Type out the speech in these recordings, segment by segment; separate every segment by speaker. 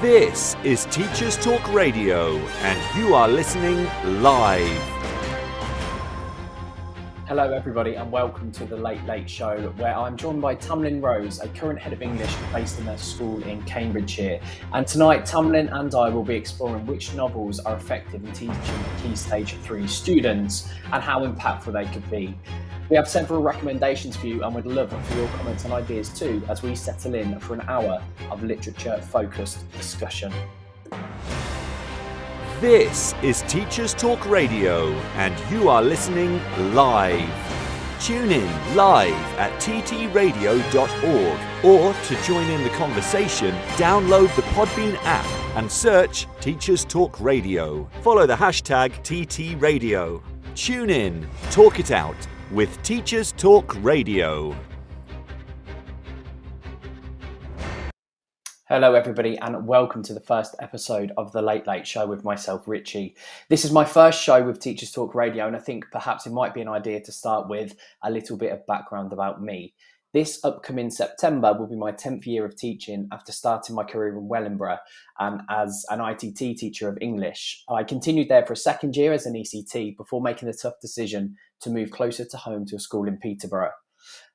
Speaker 1: This is Teachers Talk Radio, and you are listening live.
Speaker 2: Hello everybody and welcome to the Late Late Show, where I'm joined by Tamlin Rose, a current head of English based in a school in Cambridgeshire. And tonight Tamlin and I will be exploring which novels are effective in teaching Key Stage 3 students and how impactful they could be. We have several recommendations for you and would love for your comments and ideas too as we settle in for an hour of literature-focused discussion.
Speaker 1: This is Teachers Talk Radio, and you are listening live. Tune in live at ttradio.org, or to join in the conversation, download the Podbean app and search Teachers Talk Radio. Follow the hashtag TTRadio. Tune in, talk it out with Teachers Talk Radio.
Speaker 2: Hello everybody and welcome to the first episode of The Late Late Show with myself, Ritchie. This is my first show with Teachers Talk Radio, and I think perhaps it might be an idea to start with a little bit of background about me. This upcoming September will be my 10th year of teaching after starting my career in Wellingborough and as an ITT teacher of English. I continued there for a second year as an ECT before making the tough decision to move closer to home to a school in Peterborough.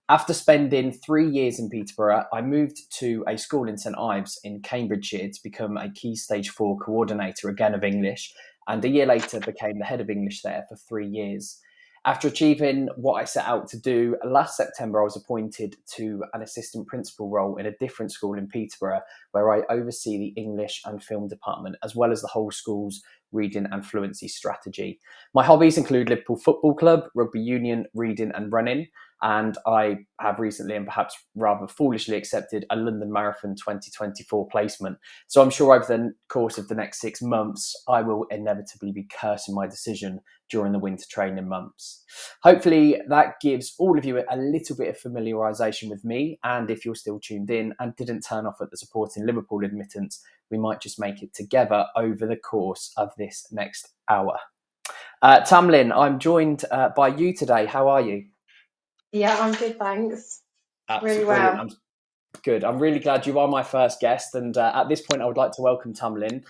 Speaker 2: After spending 3 years in Peterborough, I moved to a school in St Ives in Cambridgeshire to become a Key Stage 4 coordinator again of English, and a year later became the head of English there for 3 years. After achieving what I set out to do, last September I was appointed to an assistant principal role in a different school in Peterborough, where I oversee the English and film department, as well as the whole school's reading and fluency strategy. My hobbies include Liverpool Football Club, rugby union, reading and running, and I have recently and perhaps rather foolishly accepted a London Marathon 2024 placement. So I'm sure over the course of the next 6 months, I will inevitably be cursing my decision during the winter training months. Hopefully that gives all of you a little bit of familiarisation with me, and if you're still tuned in and didn't turn off at the supporting Liverpool admittance, we might just make it together over the course of this next hour. Tamlin, I'm joined by you today. How are you?
Speaker 3: Yeah, I'm good, thanks.
Speaker 2: Absolutely.
Speaker 3: Really well.
Speaker 2: Good. I'm really glad you are my first guest. And at this point, I would like to welcome Tamlin,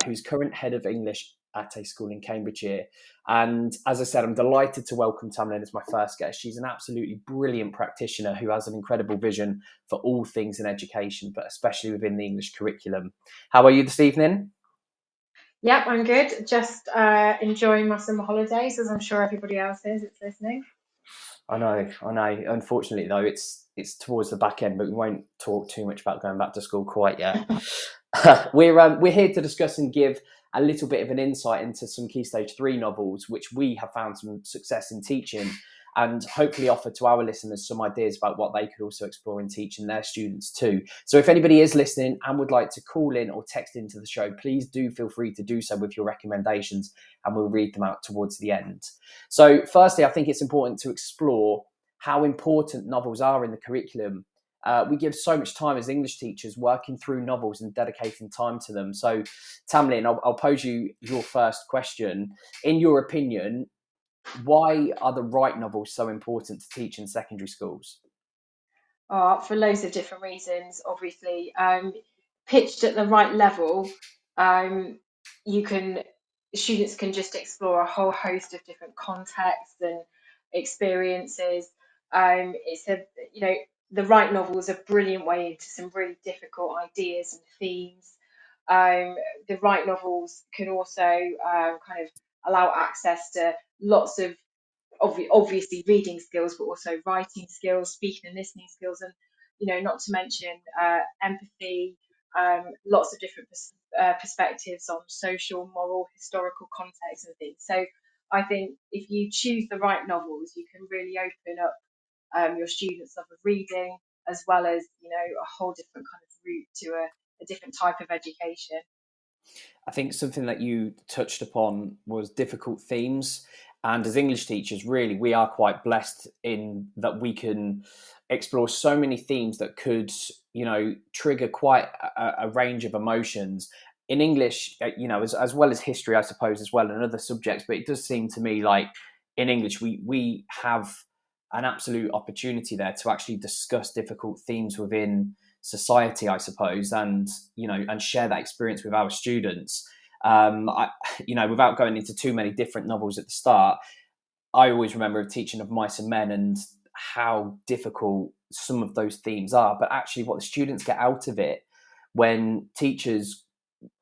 Speaker 2: who's current head of English at a school in Cambridgeshire. And as I said, I'm delighted to welcome Tamlin as my first guest. She's an absolutely brilliant practitioner who has an incredible vision for all things in education, but especially within the English curriculum. How are you this evening?
Speaker 3: Yep, I'm good. Just enjoying my summer holidays, as I'm sure everybody else is that's listening.
Speaker 2: I know. Unfortunately, though, it's towards the back end, but we won't talk too much about going back to school quite yet. We're here to discuss and give a little bit of an insight into some Key Stage 3 novels, which we have found some success in teaching, and hopefully offer to our listeners some ideas about what they could also explore in teaching their students too. So if anybody is listening and would like to call in or text into the show, please do feel free to do so with your recommendations, and we'll read them out towards the end. So firstly, I think it's important to explore how important novels are in the curriculum. We give so much time as English teachers working through novels and dedicating time to them. So Tamlin, I'll pose you your first question. In your opinion, why are the right novels so important to teach in secondary schools?
Speaker 3: For loads of different reasons, obviously. Pitched at the right level, students can just explore a whole host of different contexts and experiences. The right novel is a brilliant way into some really difficult ideas and themes. The right novels can also kind of allow access to lots of obviously reading skills, but also writing skills, speaking and listening skills, and not to mention empathy, lots of different perspectives on social, moral, historical context and things. So I think if you choose the right novels, you can really open up your students' love of reading, as well as a whole different kind of route to a different type of education.
Speaker 2: I think something that you touched upon was difficult themes. And as English teachers, really, we are quite blessed in that we can explore so many themes that could, trigger quite a range of emotions. In English, as well as history, I suppose, as well, and other subjects. But it does seem to me like in English, we have an absolute opportunity there to actually discuss difficult themes within society, I suppose, and and share that experience with our students. Without going into too many different novels at the start, I always remember a teaching of Mice and Men and how difficult some of those themes are, but actually what the students get out of it when teachers,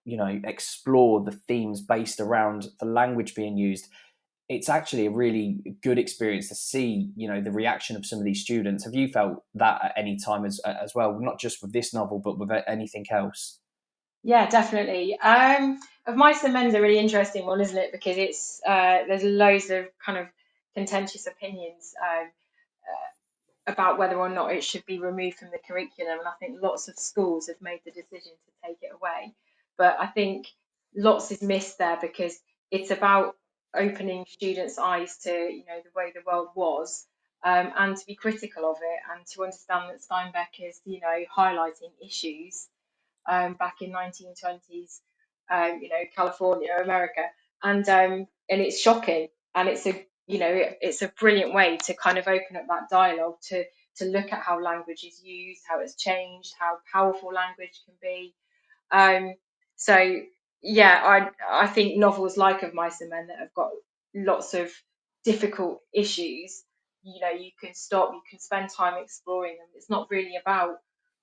Speaker 2: explore the themes based around the language being used. It's actually a really good experience to see, the reaction of some of these students. Have you felt that at any time as well, not just with this novel, but with anything else?
Speaker 3: Yeah, definitely. Of Mice and Men's a really interesting one, isn't it? Because it's there's loads of kind of contentious opinions about whether or not it should be removed from the curriculum, and I think lots of schools have made the decision to take it away. But I think lots is missed there because it's about opening students' eyes to the way the world was, and to be critical of it, and to understand that Steinbeck is highlighting issues back in 1920s, California, America, and it's shocking, and it's a brilliant way to kind of open up that dialogue to look at how language is used, how it's changed, how powerful language can be. Um, so yeah, I think novels like Of Mice and Men that have got lots of difficult issues, you can stop, you can spend time exploring them. It's not really about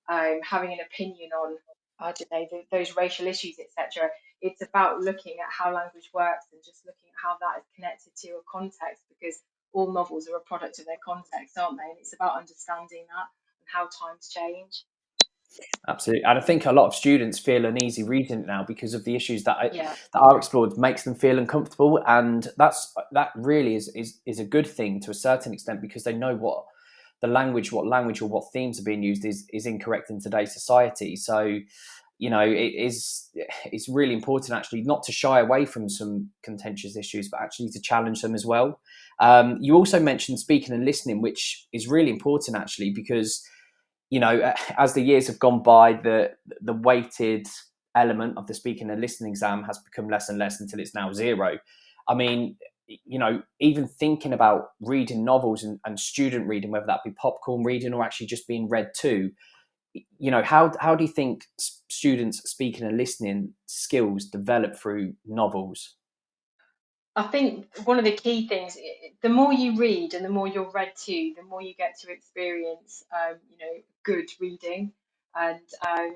Speaker 3: having an opinion on, I don't know, those racial issues, etc. It's about looking at how language works and just looking at how that is connected to a context, because all novels are a product of their context, aren't they? And it's about understanding that and how times change.
Speaker 2: Absolutely, and I think a lot of students feel uneasy reading it now because of the issues
Speaker 3: Yeah.
Speaker 2: that are explored makes them feel uncomfortable, and that really is a good thing to a certain extent because they know what language or what themes are being used is incorrect in today's society. So it's really important actually not to shy away from some contentious issues, but actually to challenge them as well. You also mentioned speaking and listening, which is really important actually because as the years have gone by, the weighted element of the speaking and listening exam has become less and less until it's now zero. I mean, even thinking about reading novels and student reading, whether that be popcorn reading or actually just being read to, how do you think students' speaking and listening skills develop through novels?
Speaker 3: I think one of the key things, the more you read and the more you're read to, the more you get to experience, good reading, and um,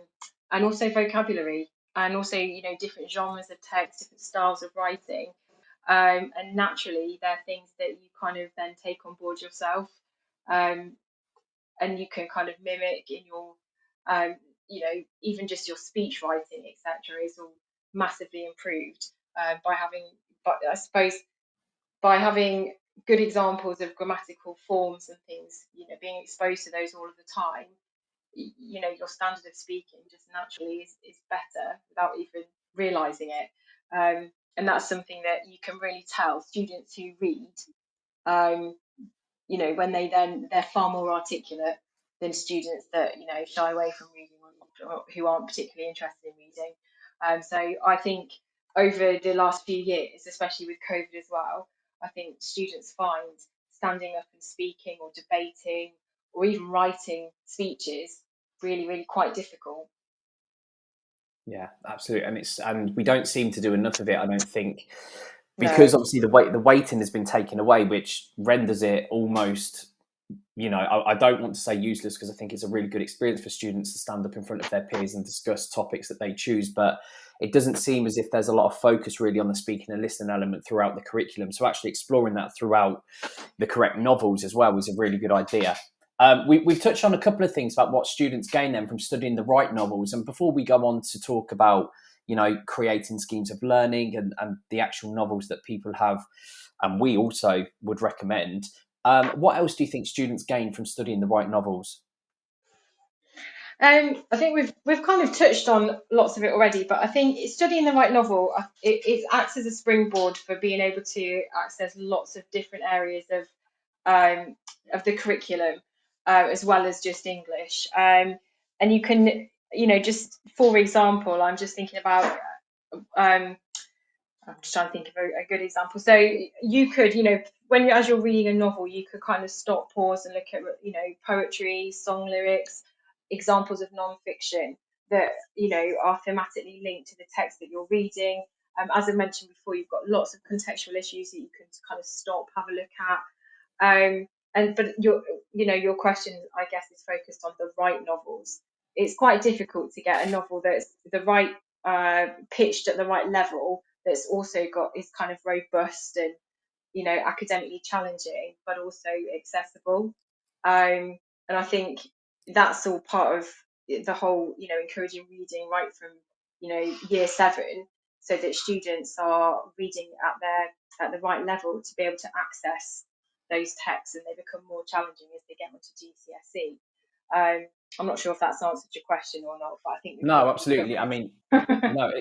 Speaker 3: and also vocabulary, and also different genres of text, different styles of writing, and naturally they're things that you kind of then take on board yourself, um, and you can kind of mimic in your, um, even just your speech writing, etc., is all massively improved by having, but I suppose by having good examples of grammatical forms and things, being exposed to those all of the time, your standard of speaking just naturally is better without even realizing it. And that's something that you can really tell students who read, um, when they're far more articulate than students that, shy away from reading, or who aren't particularly interested in reading. So I think over the last few years, especially with COVID as well, I think students find standing up and speaking or debating or even writing speeches really, really quite difficult.
Speaker 2: Yeah, absolutely, and we don't seem to do enough of it, I don't think,
Speaker 3: No.
Speaker 2: because obviously the weighting has been taken away, which renders it almost, I don't want to say useless because I think it's a really good experience for students to stand up in front of their peers and discuss topics that they choose, but it doesn't seem as if there's a lot of focus really on the speaking and listening element throughout the curriculum. So actually exploring that throughout the correct novels as well is a really good idea. We've touched on a couple of things about what students gain then from studying the right novels. And before we go on to talk about, creating schemes of learning and the actual novels that people have, and we also would recommend, what else do you think students gain from studying the right novels?
Speaker 3: I think we've kind of touched on lots of it already, but I think studying the right novel, it acts as a springboard for being able to access lots of different areas um, of the curriculum, as well as just English. And you can, just for example, I'm just thinking about, I'm just trying to think of a good example. So you could, as you're reading a novel, you could kind of stop, pause, and look at, poetry, song lyrics, examples of non-fiction that are thematically linked to the text that you're reading. As I mentioned before, you've got lots of contextual issues that you can kind of stop, have a look at. But your question, I guess, is focused on the right novels. It's quite difficult to get a novel that's the right pitched at the right level, that's also is kind of robust and academically challenging, but also accessible. And I think that's all part of the whole, encouraging reading right from year 7, so that students are reading at the right level to be able to access those texts, and they become more challenging as they get onto GCSE. I'm not sure if that's answered your question or not, but I think
Speaker 2: no, absolutely. I mean, no,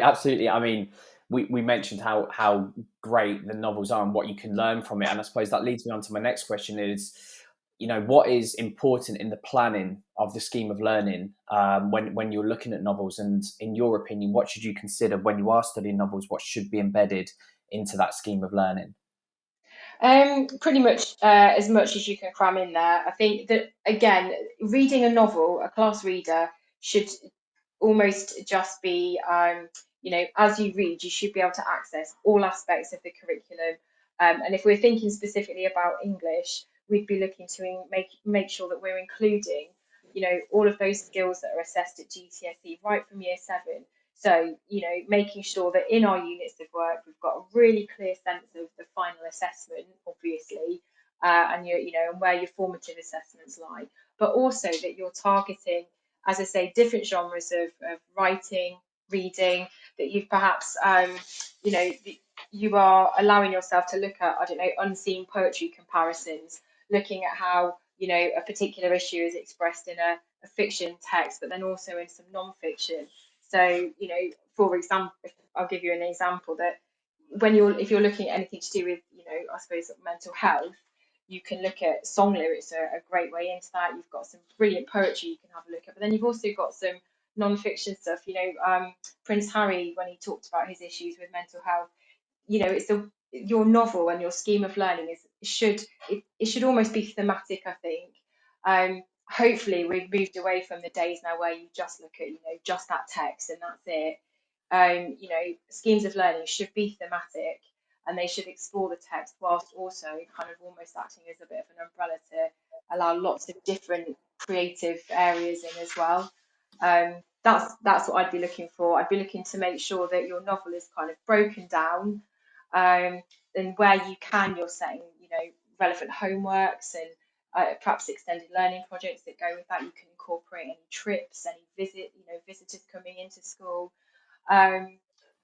Speaker 2: absolutely. I mean, we mentioned how great the novels are and what you can learn from it, and I suppose that leads me on to my next question: is what is important in the planning of the scheme of learning when you're looking at novels, and in your opinion, what should you consider when you are studying novels? What should be embedded into that scheme of learning?
Speaker 3: Pretty much as much as you can cram in there. I think that, again, reading a novel, a class reader should almost just be, as you read, you should be able to access all aspects of the curriculum. And if we're thinking specifically about English, we'd be looking to make sure that we're including, all of those skills that are assessed at GCSE right from year 7. So, making sure that in our units of work, we've got a really clear sense of the final assessment, obviously, and and where your formative assessments lie, but also that you're targeting, as I say, different genres of writing, reading, that you've perhaps, you are allowing yourself to look at, I don't know, unseen poetry comparisons, looking at how, a particular issue is expressed in a fiction text, but then also in some non-fiction. So, for example, I'll give you an example that if you're looking at anything to do with, I suppose mental health, you can look at song lyrics are a great way into that. You've got some brilliant poetry you can have a look at, but then you've also got some non-fiction stuff. Prince Harry, when he talked about his issues with mental health, it's your novel and your scheme of learning it should almost be thematic, I think. Hopefully we've moved away from the days now where you just look at just that text and that's it. Schemes of learning should be thematic, and they should explore the text whilst also kind of almost acting as a bit of an umbrella to allow lots of different creative areas in as well. That's what I'd be looking for. I'd be looking to make sure that your novel is kind of broken down, and where you can, you're setting relevant homeworks and perhaps extended learning projects that go with that. You can incorporate any trips, any visitors coming into school, and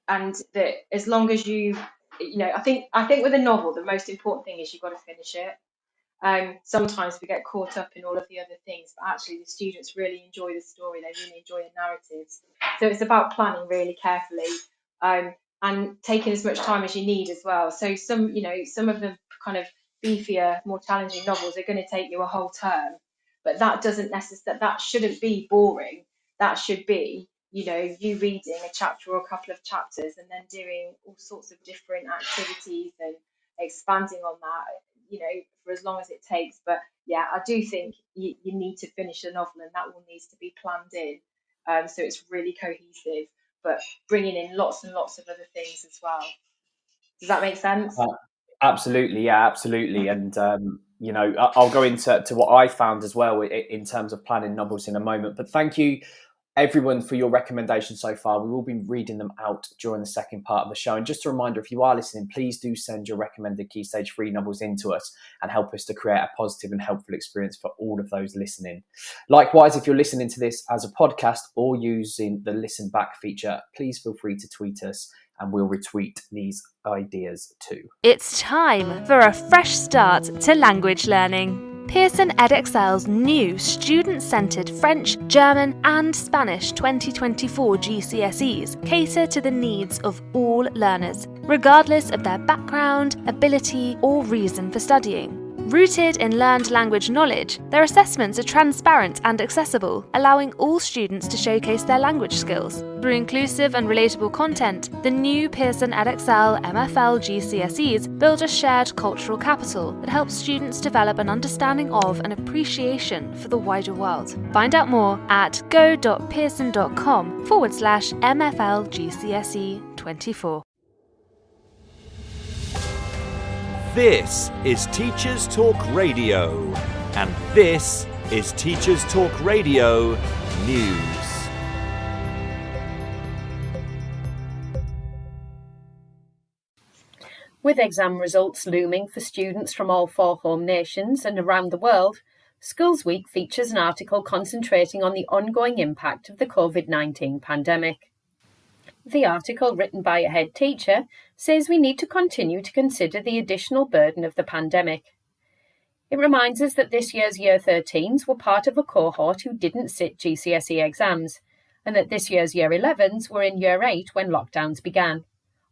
Speaker 3: that as long as I think with a novel, the most important thing is you've got to finish it. Sometimes we get caught up in all of the other things, but actually the students really enjoy the story, they really enjoy the narratives. So it's about planning really carefully, and taking as much time as you need as well. So some of the kind of beefier, more challenging novels are going to take you a whole term, but that shouldn't be boring. That should be you reading a chapter or a couple of chapters and then doing all sorts of different activities and expanding on that, for as long as it takes. But yeah, I do think you need to finish the novel, and that all needs to be planned in, so it's really cohesive, but bringing in lots and lots of other things as well. Does that make sense?
Speaker 2: Absolutely, yeah, absolutely. And I'll go into what I found as well in terms of planning novels in a moment. But thank you, everyone, for your recommendations so far. We will be reading them out during the second part of the show. And just a reminder, if you are listening, please do send your recommended Key Stage 3 novels into us and help us to create a positive and helpful experience for all of those listening. Likewise, if you're listening to this as a podcast or using the listen back feature, please feel free to tweet us and we'll retweet these ideas too.
Speaker 4: It's time for a fresh start to language learning. Pearson EdXL's new student-centred French, German and Spanish 2024 GCSEs cater to the needs of all learners, regardless of their background, ability or reason for studying. Rooted in learned language knowledge, their assessments are transparent and accessible, allowing all students to showcase their language skills. Through inclusive and relatable content, the new Pearson EdXL MFL GCSEs build a shared cultural capital that helps students develop an understanding of and appreciation for the wider world. Find out more at go.pearson.com/MFL GCSE 24.
Speaker 1: This is Teachers Talk Radio, and this is Teachers Talk Radio News.
Speaker 5: With exam results looming for students from all 4 home nations and around the world, Schools Week features an article concentrating on the ongoing impact of the COVID-19 pandemic. The article, written by a head teacher, says we need to continue to consider the additional burden of the pandemic. It reminds us that this year's Year 13s were part of a cohort who didn't sit GCSE exams, and that this year's Year 11s were in Year 8 when lockdowns began,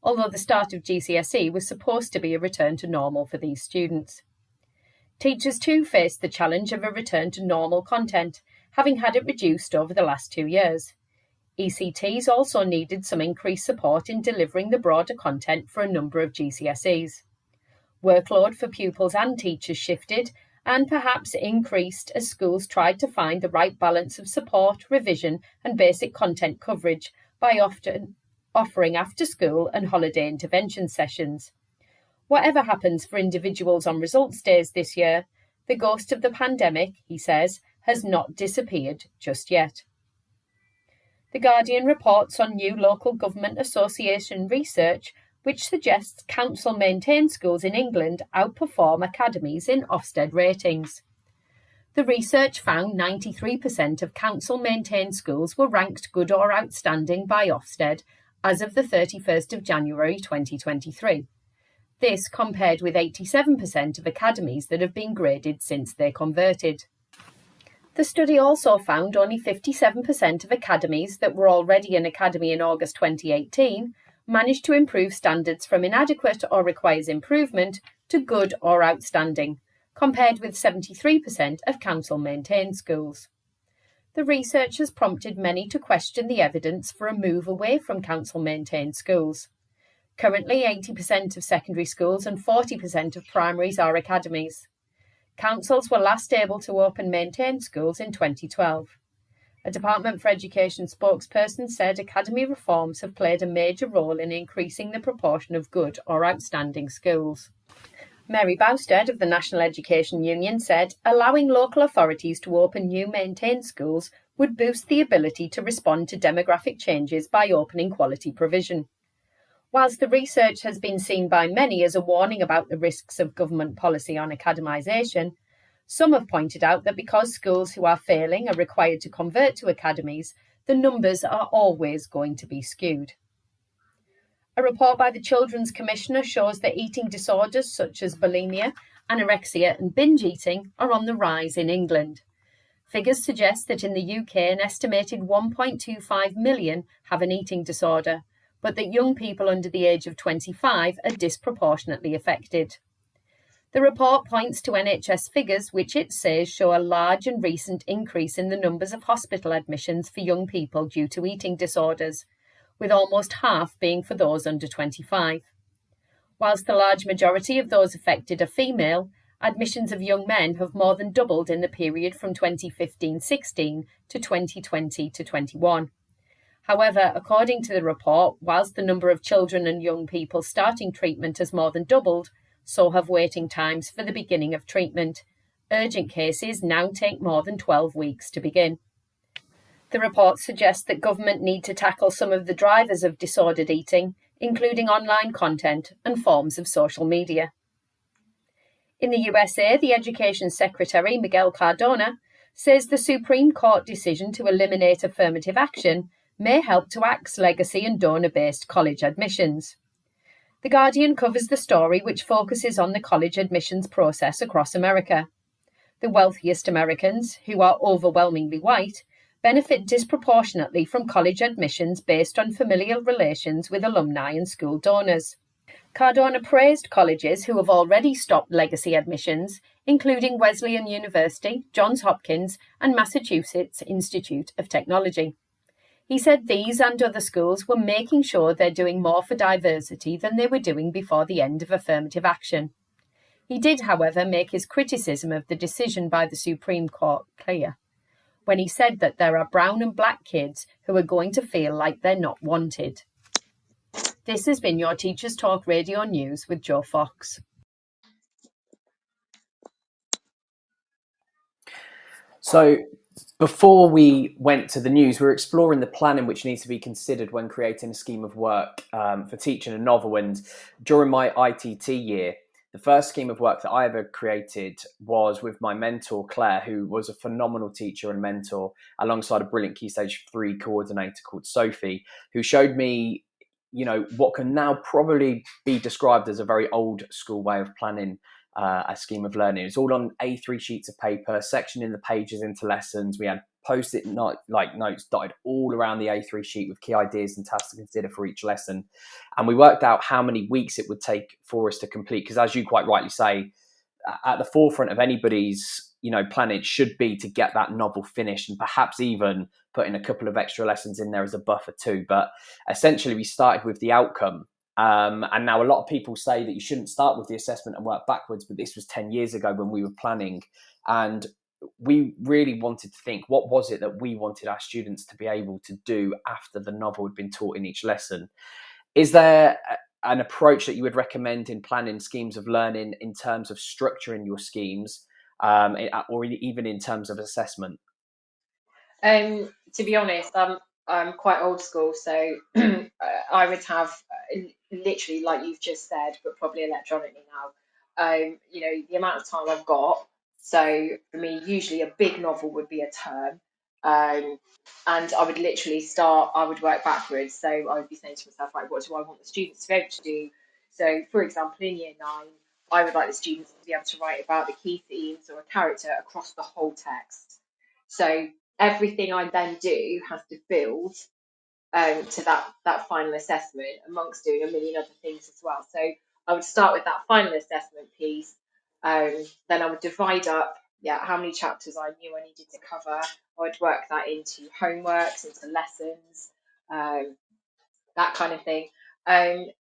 Speaker 5: although the start of GCSE was supposed to be a return to normal for these students. Teachers too faced the challenge of a return to normal content, having had it reduced over the last 2 years. ECTs also needed some increased support in delivering the broader content for a number of GCSEs. Workload for pupils and teachers shifted and perhaps increased as schools tried to find the right balance of support, revision and basic content coverage by often offering after-school and holiday intervention sessions. Whatever happens for individuals on results days this year, the ghost of the pandemic, he says, has not disappeared just yet. The Guardian reports on new local government association research which suggests council-maintained schools in England outperform academies in Ofsted ratings. The research found 93% of council-maintained schools were ranked good or outstanding by Ofsted as of the 31st of January 2023. This compared with 87% of academies that have been graded since they converted. The study also found only 57% of academies that were already an academy in August 2018 managed to improve standards from inadequate or requires improvement to good or outstanding, compared with 73% of council-maintained schools. The research has prompted many to question the evidence for a move away from council-maintained schools. Currently, 80% of secondary schools and 40% of primaries are academies. Councils were last able to open maintained schools in 2012. A Department for Education spokesperson said academy reforms have played a major role in increasing the proportion of good or outstanding schools. Mary Bousted of the National Education Union said allowing local authorities to open new maintained schools would boost the ability to respond to demographic changes by opening quality provision. Whilst the research has been seen by many as a warning about the risks of government policy on academisation, some have pointed out that because schools who are failing are required to convert to academies, the numbers are always going to be skewed. A report by the Children's Commissioner shows that eating disorders such as bulimia, anorexia and binge eating are on the rise in England. Figures suggest that in the UK an estimated 1.25 million have an eating disorder, but that young people under the age of 25 are disproportionately affected. The report points to NHS figures which it says show a large and recent increase in the numbers of hospital admissions for young people due to eating disorders, with almost half being for those under 25. Whilst the large majority of those affected are female, admissions of young men have more than doubled in the period from 2015-16 to 2020-21. However, according to the report, whilst the number of children and young people starting treatment has more than doubled, so have waiting times for the beginning of treatment. Urgent cases now take more than 12 weeks to begin. The report suggests that government need to tackle some of the drivers of disordered eating, including online content and forms of social media. In the USA, the Education Secretary, Miguel Cardona, says the Supreme Court decision to eliminate affirmative action may help to axe legacy and donor-based college admissions. The Guardian covers the story which focuses on the college admissions process across America. The wealthiest Americans, who are overwhelmingly white, benefit disproportionately from college admissions based on familial relations with alumni and school donors. Cardona praised colleges who have already stopped legacy admissions, including Wesleyan University, Johns Hopkins, and Massachusetts Institute of Technology. He said these and other schools were making sure they're doing more for diversity than they were doing before the end of affirmative action. He did, however, make his criticism of the decision by the Supreme Court clear, when he said that there are brown and black kids who are going to feel like they're not wanted. This has been your Teachers Talk Radio News with Joe Fox.
Speaker 2: So before we went to the news, we were exploring the planning which needs to be considered when creating a scheme of work for teaching a novel. And during my ITT year, the first scheme of work that I ever created was with my mentor, Claire, who was a phenomenal teacher and mentor, alongside a brilliant Key Stage 3 coordinator called Sophie, who showed me, what can now probably be described as a very old school way of planning a scheme of learning. It's all on A3 sheets of paper, sectioning the pages into lessons. We had post-it notes dotted all around the A3 sheet with key ideas and tasks to consider for each lesson. And we worked out how many weeks it would take for us to complete. Because as you quite rightly say, at the forefront of anybody's planning should be to get that novel finished, and perhaps even putting a couple of extra lessons in there as a buffer too. But essentially we started with the outcome. And now a lot of people say that you shouldn't start with the assessment and work backwards, but this was 10 years ago when we were planning, and we really wanted to think, what was it that we wanted our students to be able to do after the novel had been taught in each lesson? Is there an approach that you would recommend in planning schemes of learning in terms of structuring your schemes, or even in terms of assessment?
Speaker 3: To be honest, I'm quite old school, so I would have literally, like you've just said, but probably electronically now. The amount of time I've got. So for me, usually a big novel would be a term, and I would literally I would work backwards. So I would be saying to myself, right, what do I want the students to be able to do? So, for example, in Year 9, I would like the students to be able to write about the key themes or a character across the whole text. So everything I then do has to build to that final assessment, amongst doing a million other things as well. So I would start with that final assessment piece. Then I would divide up, how many chapters I knew I needed to cover. I would work that into homeworks, into lessons, that kind of thing. I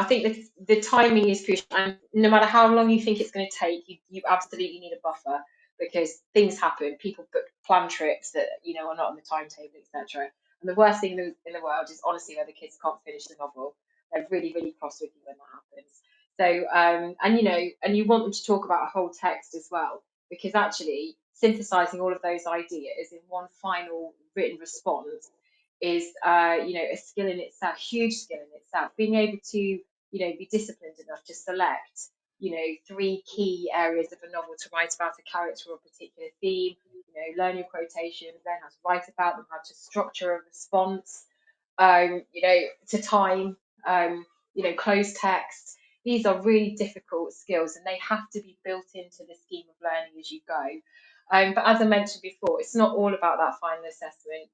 Speaker 3: think the timing is crucial, and no matter how long you think it's going to take, you absolutely need a buffer, because things happen. People book plan trips that are not on the timetable, etc. And the worst thing in the world is honestly where the kids can't finish the novel. They're really, really cross with you when that happens. So and you want them to talk about a whole text as well, because actually synthesizing all of those ideas in one final written response is a skill in itself, huge skill in itself. Being able to be disciplined enough to select 3 key areas of a novel to write about a character or a particular theme, learn your quotations, learn how to write about them, how to structure a response, to time, close text. These are really difficult skills, and they have to be built into the scheme of learning as you go. But as I mentioned before, it's not all about that final assessment.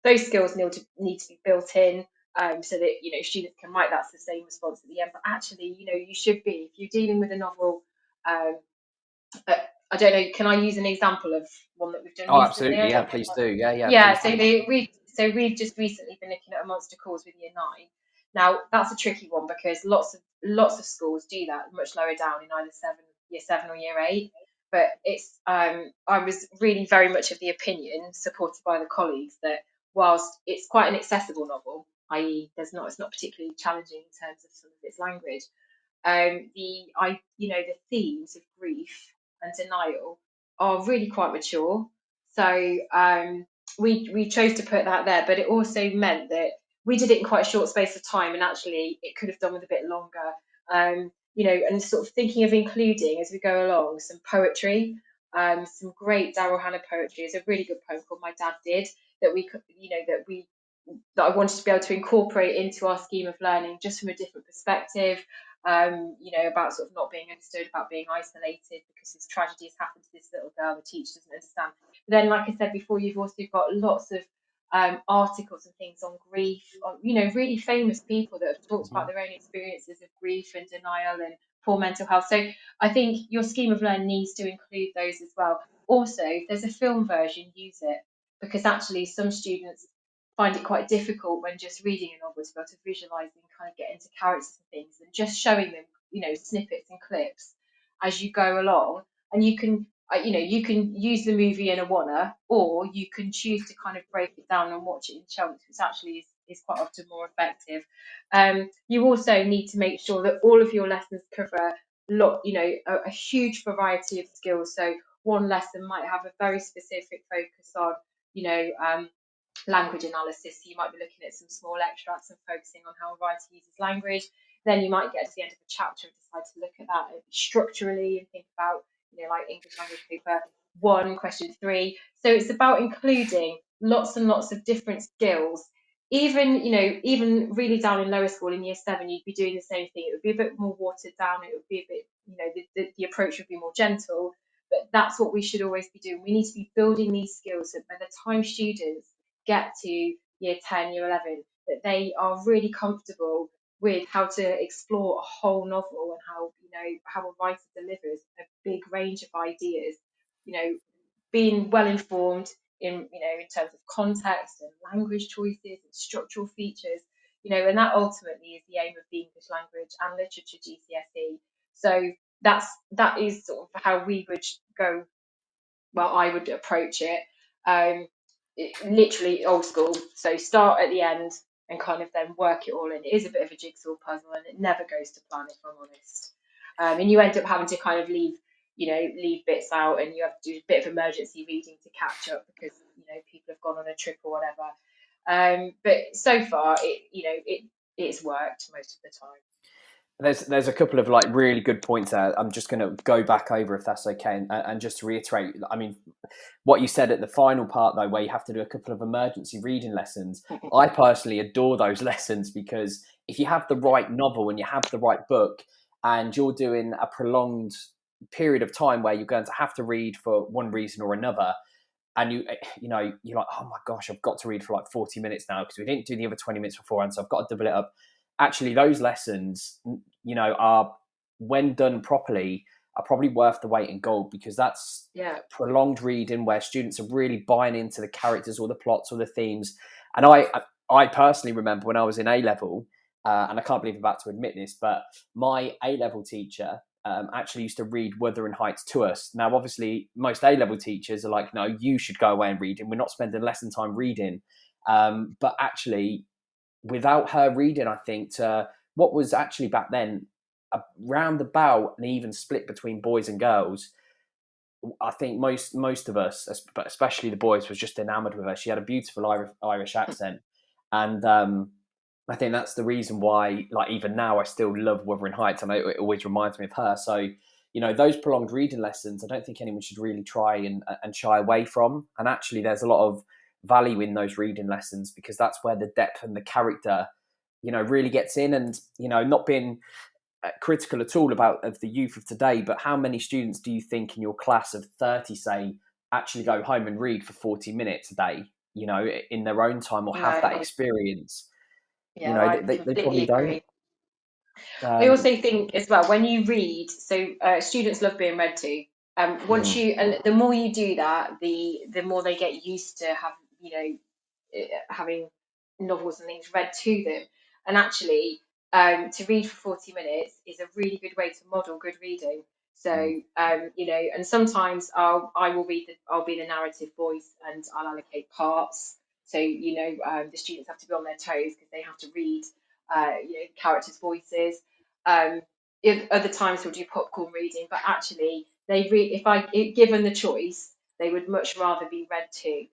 Speaker 3: Those skills need to be built in, so that students can write that sustained response at the end. But actually, you should be, if you're dealing with a novel. I don't know. Can I use an example of one that we've done
Speaker 2: Oh,
Speaker 3: recently?
Speaker 2: absolutely. Yeah, please do. Yeah.
Speaker 3: Yeah.
Speaker 2: Please
Speaker 3: So we've just recently been looking at a monster calls with Year 9. Now that's a tricky one, because lots of schools do that much lower down in either Year 7 or Year 8. But it's I was really very much of the opinion, supported by the colleagues, that whilst it's quite an accessible novel, i.e. it's not particularly challenging in terms of some of its language, the themes of grief and denial are really quite mature. So we chose to put that there, but it also meant that we did it in quite a short space of time, and actually it could have done with a bit longer. And sort of thinking of including, as we go along, some poetry, some great Daryl Hannah poetry. Is a really good poem called My Dad Did, that I wanted to be able to incorporate into our scheme of learning, just from a different perspective. About sort of not being understood, about being isolated because this tragedy has happened to this little girl, the teacher doesn't understand. But then, like I said before, you've also got lots of articles and things on grief, on really famous people that have talked about their own experiences of grief and denial, and poor mental health. So I think your scheme of learning needs to include those as well. Also, if there's a film version, use it, because actually some students find it quite difficult when just reading a novel to be able to visualize and kind of get into characters and things, and just showing them, snippets and clips as you go along. And you can you can use the movie in a wanna, or you can choose to kind of break it down and watch it in chunks, which actually is quite often more effective. You also need to make sure that all of your lessons cover a huge variety of skills. So one lesson might have a very specific focus on language analysis. So you might be looking at some small extracts and focusing on how a writer uses language. Then you might get to the end of a chapter and decide to look at that structurally and think about, like English language paper 1, question 3. So it's about including lots and lots of different skills. Even really down in lower school in year 7, you'd be doing the same thing. It would be a bit more watered down. It would be a bit, the approach would be more gentle. But that's what we should always be doing. We need to be building these skills so by the time students get to year 10, year 11, that they are really comfortable with how to explore a whole novel and how a writer delivers a big range of ideas, being well informed in terms of context and language choices and structural features, and that ultimately is the aim of the English language and literature GCSE. So that is sort of how we would go. Well, I would approach it. Literally old school. So start at the end and kind of then work it all in. It is a bit of a jigsaw puzzle, and it never goes to plan, if I'm honest. And you end up having to kind of leave bits out, and you have to do a bit of emergency reading to catch up because people have gone on a trip or whatever. But so far, it's worked most of the time.
Speaker 2: There's a couple of like really good points there. I'm just going to go back over if that's okay, and just to reiterate. I mean, what you said at the final part though, where you have to do a couple of emergency reading lessons. I personally adore those lessons, because if you have the right novel and you have the right book, and you're doing a prolonged period of time where you're going to have to read for one reason or another, and you're like, oh my gosh, I've got to read for like 40 minutes now because we didn't do the other 20 minutes beforehand, so I've got to double it up. Actually, those lessons, are, when done properly, are probably worth the weight in gold, because that's prolonged reading where students are really buying into the characters or the plots or the themes. And I personally remember when I was in A-level, and I can't believe I'm about to admit this, but my A-level teacher actually used to read Wuthering Heights to us. Now, obviously, most A-level teachers are like, no, you should go away and read, and we're not spending lesson time reading. But actually, without her reading, I think, to what was actually back then around about an even split between boys and girls, I think most of us, but especially the boys, was just enamored with her. She had a beautiful Irish accent, and I think that's the reason why, like, even now I still love Wuthering Heights, and it always reminds me of her. So, those prolonged reading lessons, I don't think anyone should really try and shy away from. And actually, there's a lot of value in those reading lessons, because that's where the depth and the character, really gets in. And, not being critical at all of the youth of today, but how many students do you think in your class of 30, say, actually go home and read for 40 minutes a day, in their own time, or have that experience?
Speaker 3: Yeah,
Speaker 2: They probably don't.
Speaker 3: I also think as well, when you read, so students love being read to. And the more you do that, the more they get used to having novels and things read to them. And actually, to read for 40 minutes is a really good way to model good reading. So and sometimes I'll be the narrative voice, and I'll allocate parts. So the students have to be on their toes because they have to read characters' voices. Other times we'll do popcorn reading, but actually if given the choice, they would much rather be read to.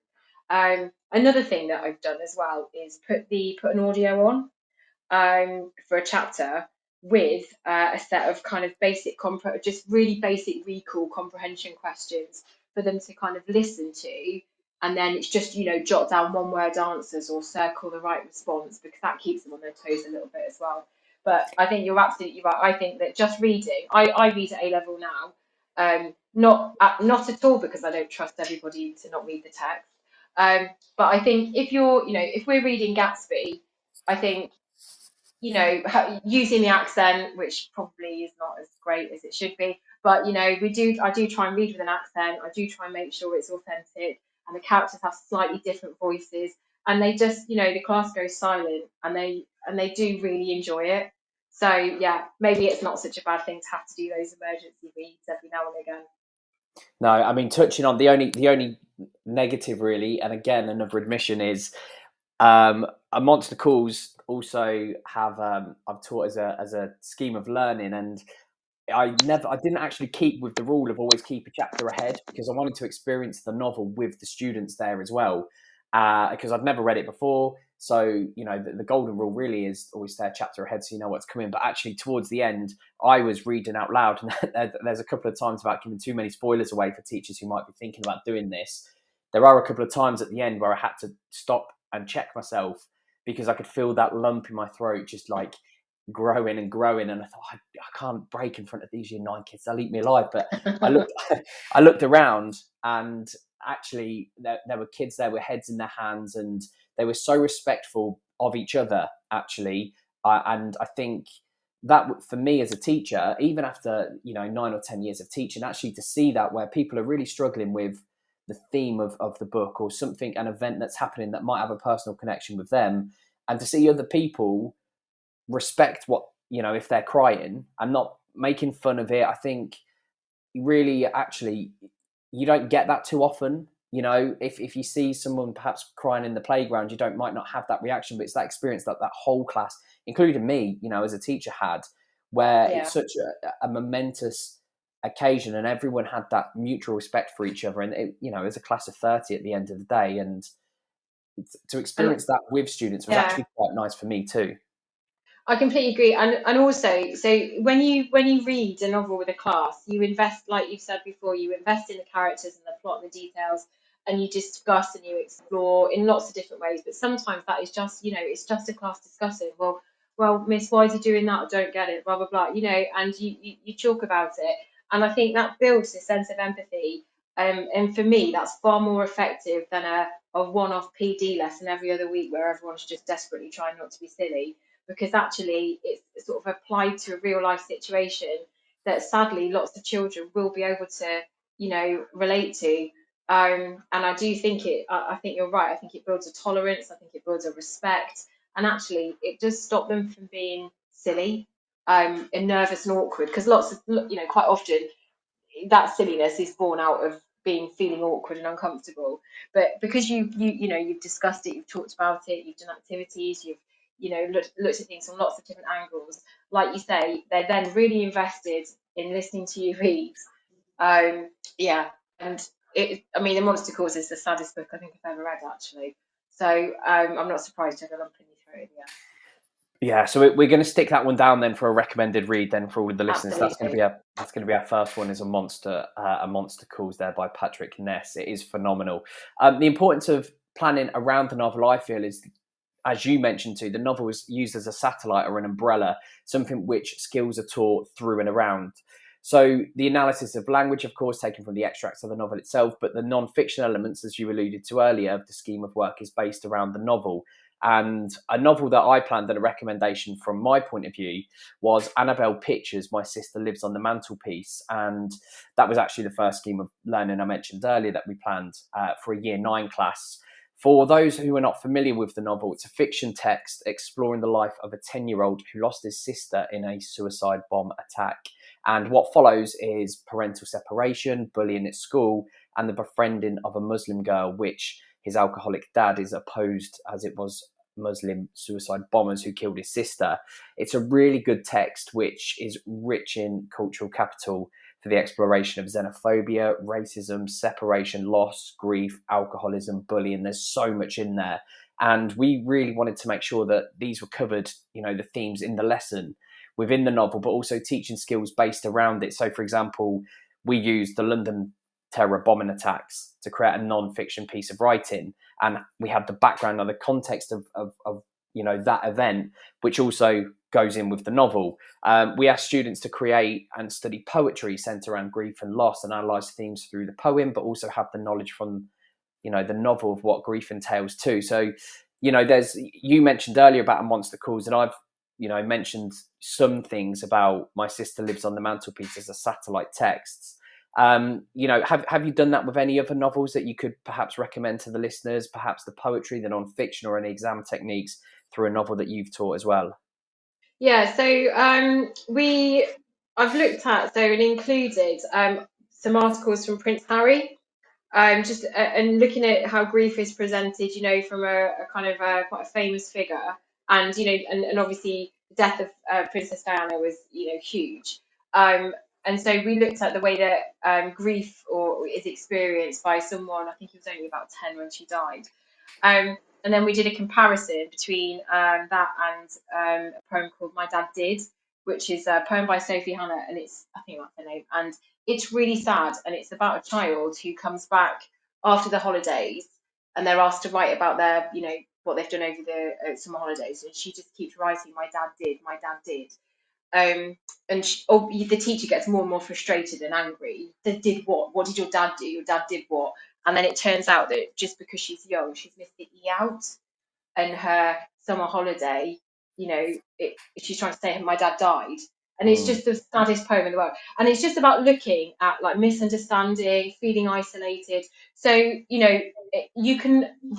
Speaker 3: Another thing that I've done as well is put an audio on for a chapter with a set of kind of just really basic recall comprehension questions for them to kind of listen to, and then it's just jot down one word answers or circle the right response, because that keeps them on their toes a little bit as well. But I think you're absolutely right. I think that just reading, I read at A-level now, not at all because I don't trust everybody to not read the text. But I think if we're reading Gatsby, I think using the accent, which probably is not as great as it should be. But I do try and read with an accent. I do try and make sure it's authentic, and the characters have slightly different voices, and they just, the class goes silent, and they do really enjoy it. So yeah, maybe it's not such a bad thing to have to do those emergency reads every now and again.
Speaker 2: No, I mean, touching on the only negative really, and again another admission is, a Monster Calls also have I've taught as a scheme of learning, and I didn't actually keep with the rule of always keep a chapter ahead, because I wanted to experience the novel with the students there as well, because I'd never read it before. So the golden rule really is always stay a chapter ahead, so you know what's coming. But actually, towards the end, I was reading out loud, and there's a couple of times about giving too many spoilers away for teachers who might be thinking about doing this. There are a couple of times at the end where I had to stop and check myself, because I could feel that lump in my throat just like growing and growing, and I thought, I can't break in front of these Year 9 kids, they'll eat me alive. But I looked around, and actually there were kids there with heads in their hands, and they were so respectful of each other, actually. And I think that for me as a teacher, even after 9 or 10 years of teaching, actually to see that where people are really struggling with the theme of the book, or something, an event that's happening that might have a personal connection with them, and to see other people respect what, if they're crying and not making fun of it. I think really, actually, you don't get that too often. If you see someone perhaps crying in the playground, might not have that reaction, but it's that experience that whole class, including me, as a teacher, had, where it's such a momentous occasion, and everyone had that mutual respect for each other, and it was a class of 30 at the end of the day, and to experience that with students was actually quite nice for me too.
Speaker 3: I completely agree, and also, so when you read a novel with a class, you invest, like you've said before, you invest in the characters and the plot and the details, and you discuss and you explore in lots of different ways. But sometimes that is just, it's just a class discussing. Well, Miss, why is he doing that? I don't get it. Blah blah blah. And you talk about it, and I think that builds a sense of empathy. And for me, that's far more effective than a one-off PD lesson every other week where everyone's just desperately trying not to be silly, because actually it's sort of applied to a real life situation that sadly lots of children will be able to relate to, and I do think I think you're right. I think it builds a tolerance, I think it builds a respect, and actually it does stop them from being silly and nervous and awkward, because lots of quite often that silliness is born out of feeling awkward and uncomfortable. But because you've discussed it, you've talked about it, you've done activities, you've looked at things from lots of different angles, like you say, they're then really invested in listening to you read. And the Monster Calls is the saddest book I think I've ever read, actually. So I'm not surprised to have a lump in your throat.
Speaker 2: Yeah, so we're going to stick that one down then for a recommended read then for all the listeners.
Speaker 3: Absolutely.
Speaker 2: That's going to be our first one, is a Monster Calls there by Patrick Ness. It is phenomenal. The importance of planning around the novel, I feel, is, as you mentioned too, the novel is used as a satellite or an umbrella, something which skills are taught through and around. So the analysis of language, of course, taken from the extracts of the novel itself, but the non-fiction elements, as you alluded to earlier, of the scheme of work is based around the novel. And a novel that I planned, and a recommendation from my point of view, was Annabelle Pictures, My Sister Lives on the Mantelpiece. And that was actually the first scheme of learning I mentioned earlier that we planned for a Year 9 class. For those who are not familiar with the novel, it's a fiction text exploring the life of a 10-year-old who lost his sister in a suicide bomb attack. And what follows is parental separation, bullying at school, and the befriending of a Muslim girl, which his alcoholic dad is opposed, as it was Muslim suicide bombers who killed his sister. It's a really good text, which is rich in cultural capital for the exploration of xenophobia, racism, separation, loss, grief, alcoholism, bullying. There's so much in there. And we really wanted to make sure that these were covered, the themes in the lesson within the novel, but also teaching skills based around it. So, for example, we used the London terror bombing attacks to create a non-fiction piece of writing, and we have the background and the context of that event, which also goes in with the novel. We asked students to create and study poetry centered around grief and loss, and analyze themes through the poem, but also have the knowledge from the novel of what grief entails too. So you mentioned earlier about a Monster Calls, and I've mentioned some things about my sister lives on the mantelpiece as a satellite texts. Have you done that with any other novels that you could perhaps recommend to the listeners, perhaps the poetry, the non-fiction, or any exam techniques through a novel that you've taught as well?
Speaker 3: Yeah, so I've looked at, so it included some articles from Prince Harry, just and looking at how grief is presented, from a kind of quite a famous figure, and and obviously the death of Princess Diana was huge, and so we looked at the way that grief is experienced by someone. I think he was only about 10 when she died, and then we did a comparison between that and a poem called My Dad Did, which is a poem by Sophie Hannah, and I think that's her name, and it's really sad, and it's about a child who comes back after the holidays, and they're asked to write about their, what they've done over the summer holidays, and she just keeps writing, my dad did. And the teacher gets more and more frustrated and angry. They did what? What did your dad do? Your dad did what? And then it turns out that just because she's young, she's missed the E out, and her summer holiday, she's trying to say my dad died. And it's just the saddest poem in the world. And it's just about looking at like misunderstanding, feeling isolated. So,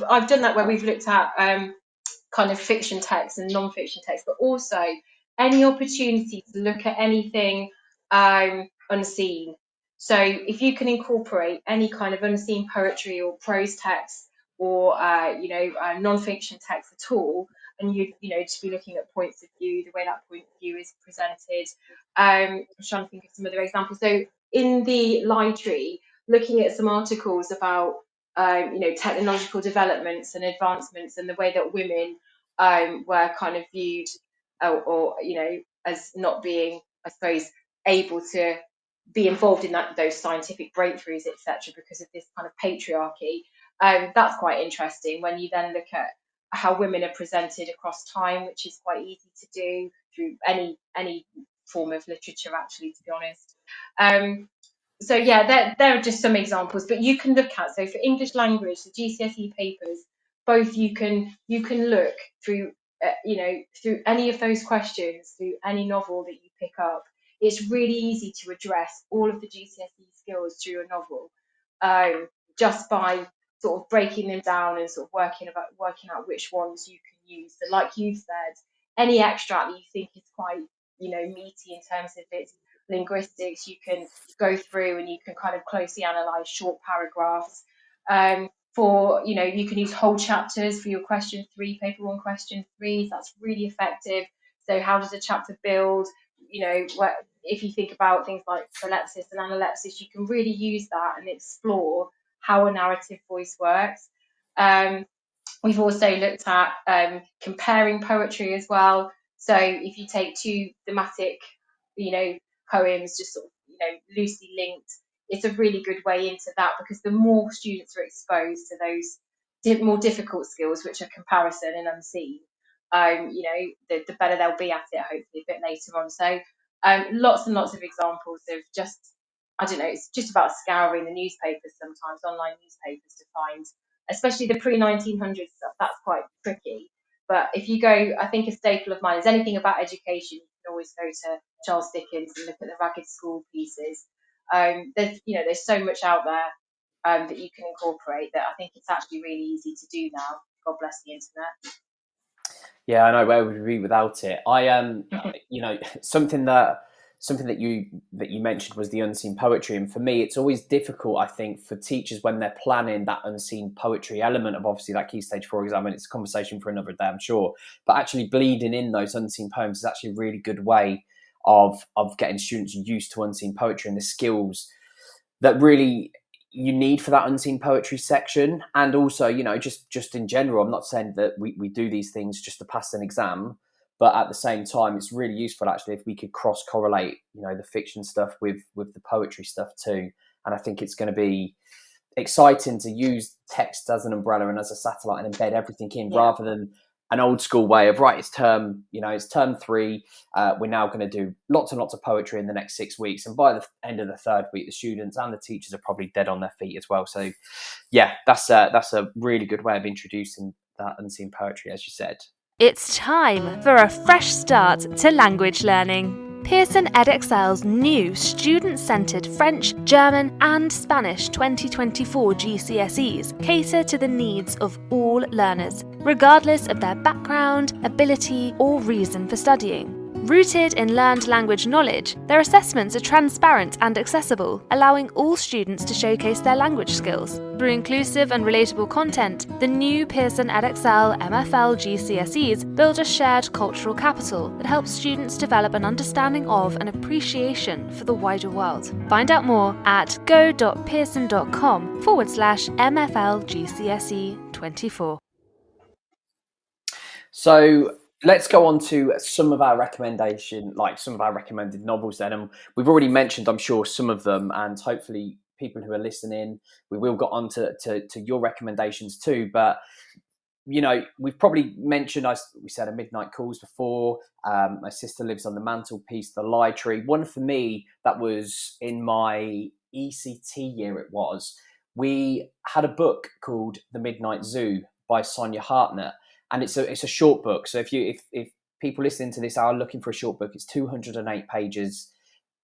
Speaker 3: I've done that where we've looked at kind of fiction text and non-fiction text, but also any opportunity to look at anything unseen. So if you can incorporate any kind of unseen poetry or prose text or non-fiction text at all, and you just be looking at points of view, the way that point of view is presented. I'm trying to think of some other examples. So in the library, looking at some articles about technological developments and advancements and the way that women were kind of viewed or as not being, I suppose, able to be involved in those scientific breakthroughs, etc., because of this kind of patriarchy. That's quite interesting when you then look at how women are presented across time, which is quite easy to do through any form of literature, actually, to be honest. So yeah, there are just some examples, but you can look at, so for English language, the GCSE papers, both you can look through through any of those questions, through any novel that you pick up. It's really easy to address all of the GCSE skills through a novel, just by sort of breaking them down and sort of working out which ones you can use. So like you've said, any extract that you think is quite meaty in terms of its linguistics, you can go through and you can kind of closely analyze short paragraphs. You can use whole chapters for your question 3, paper 1 question 3. That's really effective. So how does a chapter build? If you think about things like prolepsis and analepsis, you can really use that and explore how a narrative voice works. We've also looked at comparing poetry as well. So if you take two thematic, poems, just sort of, loosely linked, it's a really good way into that, because the more students are exposed to those more difficult skills, which are comparison and unseen, the better they'll be at it, hopefully, a bit later on. So lots and lots of examples of just, I don't know, it's just about scouring the newspapers sometimes, online newspapers, to find, especially the pre-1900s stuff, that's quite tricky. But if you go, I think a staple of mine is anything about education, you can always go to Charles Dickens and look at the Ragged School pieces. There's so much out there that you can incorporate that I think it's actually really easy to do now. God bless the internet.
Speaker 2: Yeah, I know, where would we be without it? Something that you mentioned was the unseen poetry, and for me, it's always difficult, I think, for teachers when they're planning that unseen poetry element of obviously that Key Stage 4 exam, and it's a conversation for another day, I'm sure. But actually bleeding in those unseen poems is actually a really good way of getting students used to unseen poetry and the skills that really you need for that unseen poetry section. And also, just in general, I'm not saying that we do these things just to pass an exam, but at the same time, it's really useful actually if we could cross correlate, the fiction stuff with the poetry stuff too. And I think it's going to be exciting to use text as an umbrella and as a satellite and embed everything in, rather than an old school way of, right, it's term 3. We're now going to do lots and lots of poetry in the next 6 weeks. And by the end of the 3rd week, the students and the teachers are probably dead on their feet as well. So yeah, that's a really good way of introducing that unseen poetry, as you said.
Speaker 4: It's time for a fresh start to language learning. Pearson EdXL's new student-centred French, German and Spanish 2024 GCSEs cater to the needs of all learners, regardless of their background, ability or reason for studying. Rooted in learned language knowledge, their assessments are transparent and accessible, allowing all students to showcase their language skills. Through inclusive and relatable content, the new Pearson EdXL MFL GCSEs build a shared cultural capital that helps students develop an understanding of and appreciation for the wider world. Find out more at go.pearson.com/MFL GCSE 24.
Speaker 2: So let's go on to some of our some of our recommended novels then. And we've already mentioned, I'm sure, some of them, and hopefully people who are listening, we will get on to your recommendations too. But, we've probably mentioned, we said A Midnight Calls before. My Sister Lives on the Mantelpiece, The Lie Tree. One for me that was in my ECT year, we had a book called The Midnight Zoo by Sonia Hartnett. And it's a short book. So if people listening to this are looking for a short book, it's 208 pages,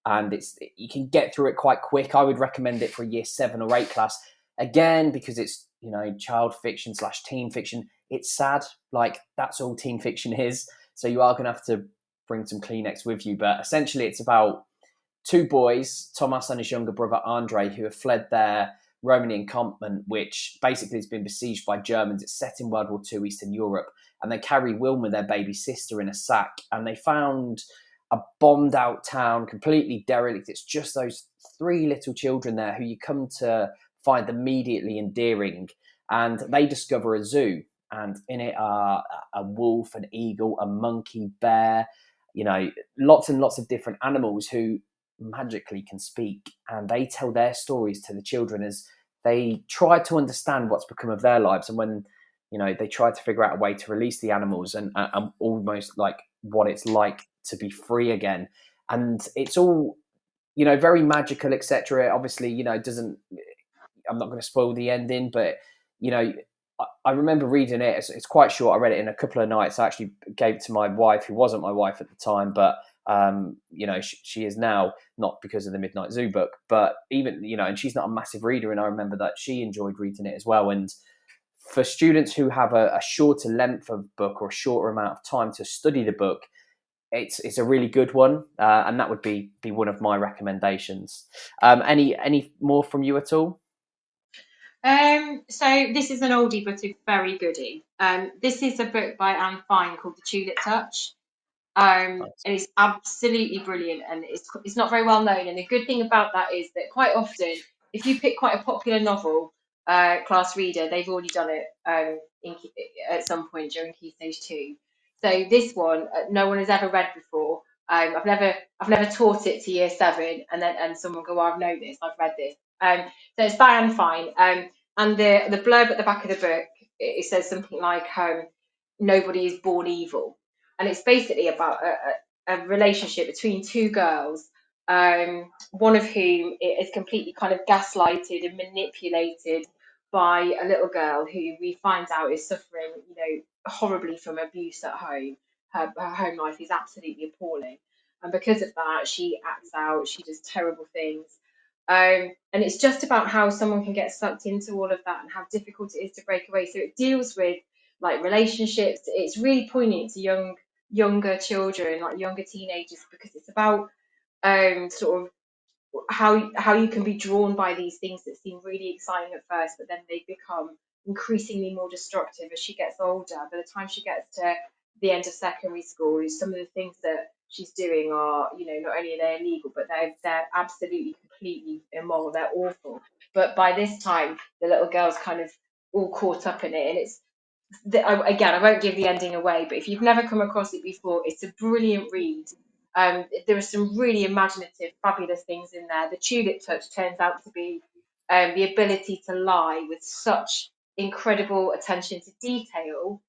Speaker 2: and you can get through it quite quick. I would recommend it for a year 7 or 8 class. Again, because it's child fiction / teen fiction. It's sad, like that's all teen fiction is. So you are going to have to bring some Kleenex with you. But essentially, it's about 2 boys, Thomas and his younger brother Andre, who have fled their Roman encampment, which basically has been besieged by Germans. It's set in World War II, Eastern Europe, and they carry Wilma, their baby sister, in a sack, and they found a bombed out town, completely derelict. It's just those 3 little children there who you come to find immediately endearing, and they discover a zoo, and in it are a wolf, an eagle, a monkey, bear, lots and lots of different animals who magically can speak, and they tell their stories to the children as they try to understand what's become of their lives, and when they try to figure out a way to release the animals and almost like what it's like to be free again. And it's all very magical, etc. Obviously, doesn't, I'm not going to spoil the ending, but I remember reading it. It's quite short. I read it in a couple of nights. I actually gave it to my wife, who wasn't my wife at the time, but she is now, not because of the Midnight Zoo book, but even, and she's not a massive reader. And I remember that she enjoyed reading it as well. And for students who have a shorter length of book or a shorter amount of time to study the book, it's a really good one. And that would be one of my recommendations. Any more from you at all?
Speaker 3: So this is an oldie, but a very goodie. This is a book by Anne Fine called The Tulip Touch. And it's absolutely brilliant, and it's not very well known. And the good thing about that is that quite often, if you pick quite a popular novel, class reader, they've already done it at some point during Key Stage 2. So this one, no one has ever read before. I've never taught it to year 7, and someone go, "Oh, I've known this, I've read this." So it's by Anne Fine, and the blurb at the back of the book, it says something like, "Nobody is born evil." And it's basically about a relationship between 2 girls, one of whom is completely kind of gaslighted and manipulated by a little girl who we find out is suffering, horribly from abuse at home. Her home life is absolutely appalling. And because of that, she acts out, she does terrible things. And it's just about how someone can get sucked into all of that and how difficult it is to break away. So it deals with like relationships. It's really poignant to younger children, like younger teenagers, because it's about sort of how you can be drawn by these things that seem really exciting at first, but then they become increasingly more destructive as she gets older. By the time she gets to the end of secondary school, some of the things that she's doing are, not only are they illegal, but they're absolutely completely immoral. They're awful. But by this time, the little girl's kind of all caught up in it, and it's again, I won't give the ending away, but if you've never come across it before, it's a brilliant read. There are some really imaginative, fabulous things in there. The Tulip Touch turns out to be the ability to lie with such incredible attention to detail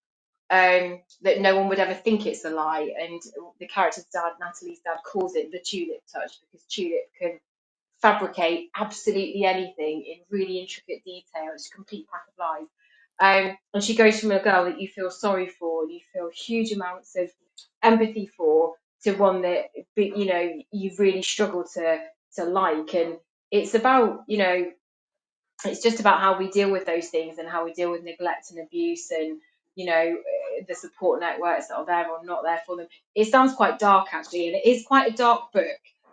Speaker 3: that no one would ever think it's a lie. And the character's dad, Natalie's dad, calls it the Tulip Touch because Tulip can fabricate absolutely anything in really intricate detail. It's a complete pack of lies. And she goes from a girl that you feel sorry for, you feel huge amounts of empathy for, to one that you really struggle to like. And it's about it's just about how we deal with those things and how we deal with neglect and abuse, and the support networks that are there or not there for them. It sounds quite dark actually, and it is quite a dark book,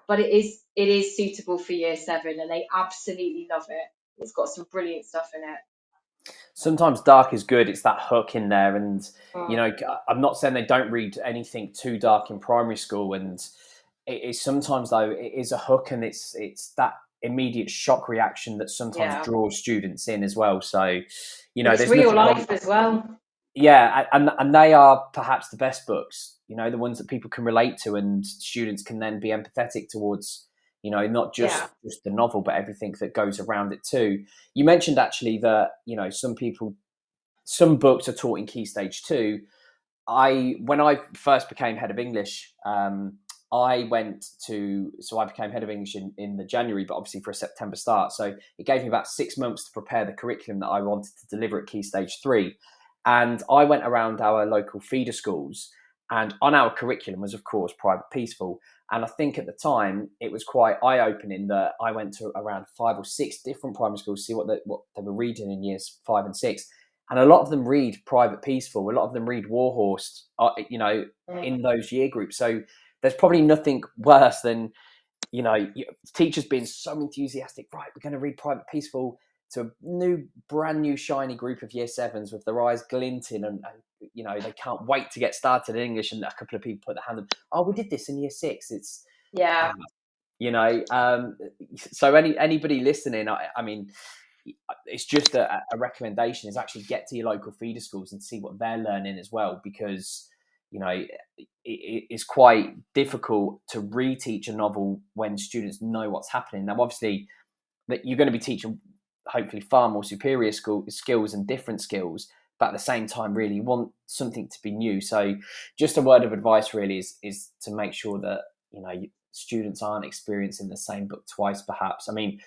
Speaker 3: but it is suitable for year 7, and they absolutely love it. It's got some brilliant stuff in it.
Speaker 2: Sometimes dark is good. It's that hook in there, and
Speaker 3: Mm.
Speaker 2: I'm not saying they don't read anything too dark in primary school, and it is sometimes, though, it is a hook, and it's that immediate shock reaction that sometimes
Speaker 3: Yeah,
Speaker 2: draws students in as well. So
Speaker 3: and it's
Speaker 2: there's
Speaker 3: real
Speaker 2: nothing wrong.
Speaker 3: life as well.
Speaker 2: Yeah, and they are perhaps the best books, the ones that people can relate to, and students can then be empathetic towards, not just
Speaker 3: Yeah.
Speaker 2: the novel, but everything that goes around it too. You mentioned actually that, some books are taught in Key Stage 2. When I first became head of English, I became head of English in the January, but obviously for a September start. So it gave me about 6 months to prepare the curriculum that I wanted to deliver at Key Stage 3. And I went around our local feeder schools, and on our curriculum was, of course, private peaceful. And I think at the time it was quite eye-opening that I went to around 5 or 6 different primary schools to see what they were reading in years 5 and 6. And a lot of them read private peaceful. A lot of them read Warhorse, in those year groups. So there's probably nothing worse than, teachers being so enthusiastic. Right, we're going to read private peaceful to a brand new shiny group of year 7s with their eyes glinting, and they can't wait to get started in English. And a couple of people put their hand up. Oh, we did this in year 6. It's
Speaker 3: Yeah.
Speaker 2: So anybody listening, I mean, it's just a recommendation is actually get to your local feeder schools and see what they're learning as well, because it's quite difficult to reteach a novel when students know what's happening. Now, obviously, that you're going to be teaching hopefully far more superior skills and different skills, but at the same time, really want something to be new. So, just a word of advice really is to make sure that students aren't experiencing the same book twice. Perhaps, I mean,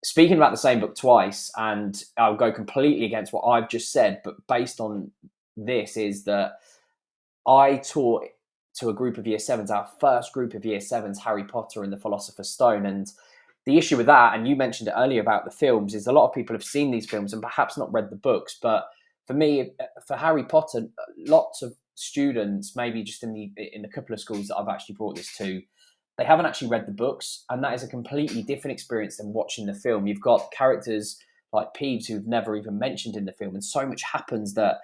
Speaker 2: speaking about the same book twice, and I'll go completely against what I've just said, but based on this, is that I taught to a group of year 7s, our first group of year 7s, Harry Potter and the Philosopher's Stone. And the issue with that, and you mentioned it earlier about the films, is a lot of people have seen these films and perhaps not read the books. But for me, for Harry Potter, lots of students, maybe just in the couple of schools that I've actually brought this to, they haven't actually read the books, and that is a completely different experience than watching the film. You've got characters like Peeves who've never even mentioned in the film, and so much happens that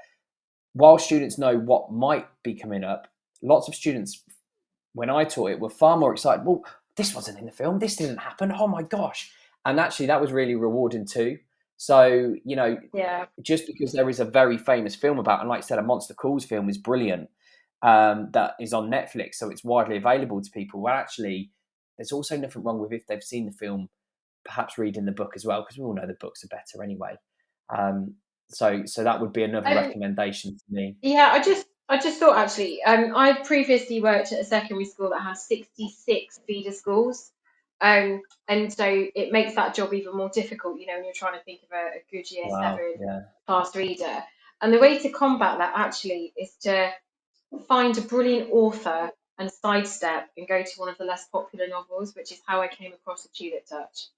Speaker 2: while students know what might be coming up, lots of students, when I taught it, were far more excited. Well, this wasn't in the film. This didn't happen. Oh my gosh. And actually, that was really rewarding too. So,
Speaker 3: Yeah.
Speaker 2: just because there is a very famous film about, and like I said, a Monster Calls film is brilliant, that is on Netflix, so it's widely available to people. Well, actually, there's also nothing wrong with, if they've seen the film, perhaps reading the book as well, because we all know the books are better anyway. So that would be another recommendation for me.
Speaker 3: Yeah, I just thought actually, I previously worked at a secondary school that had 66 feeder schools, and so it makes that job even more difficult, when you're trying to think of a good year
Speaker 2: Wow.
Speaker 3: 7
Speaker 2: Yeah.
Speaker 3: fast reader. And the way to combat that actually is to find a brilliant author and sidestep and go to one of the less popular novels, which is how I came across A Tulip Touch.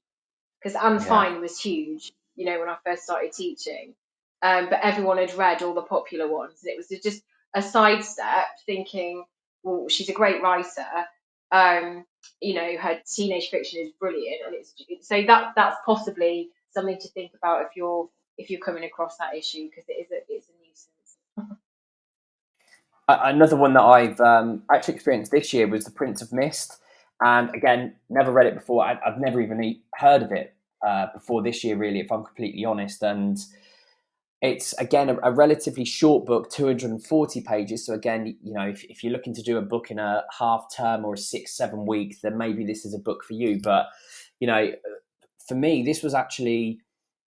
Speaker 3: Because Anne
Speaker 2: Yeah.
Speaker 3: Fine was huge, when I first started teaching. But everyone had read all the popular ones, and it was just a sidestep, thinking, well, she's a great writer. Her teenage fiction is brilliant, and so that's possibly something to think about if you're coming across that issue, because it's a nuisance.
Speaker 2: Another one that I've actually experienced this year was The Prince of Mist. And again, never read it before. I've never even heard of it before this year, really, if I'm completely honest. And it's, again, a relatively short book, 240 pages. So again, if you're looking to do a book in a half term or a 6-7 week, then maybe this is a book for you. But, for me, this was actually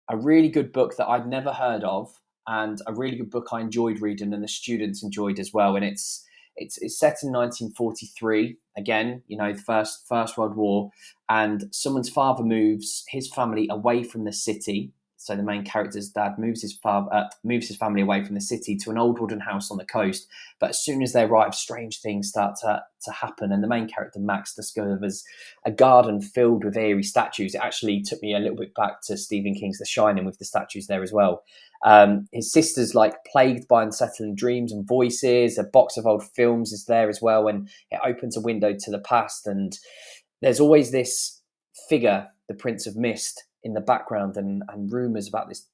Speaker 2: a really good book that I'd never heard of, and a really good book I enjoyed reading, and the students enjoyed as well. And it's set in 1943, again, the First World War, and someone's father moves his family away from the city so the main character's dad moves his family away from the city to an old wooden house on the coast. But as soon as they arrive, strange things start to happen. And the main character, Max, discovers a garden filled with eerie statues. It actually took me a little bit back to Stephen King's The Shining with the statues there as well. His sister's like plagued by unsettling dreams and voices. A box of old films is there as well, and it opens a window to the past. And there's always this figure, the Prince of Mist, in the background, and rumours about this,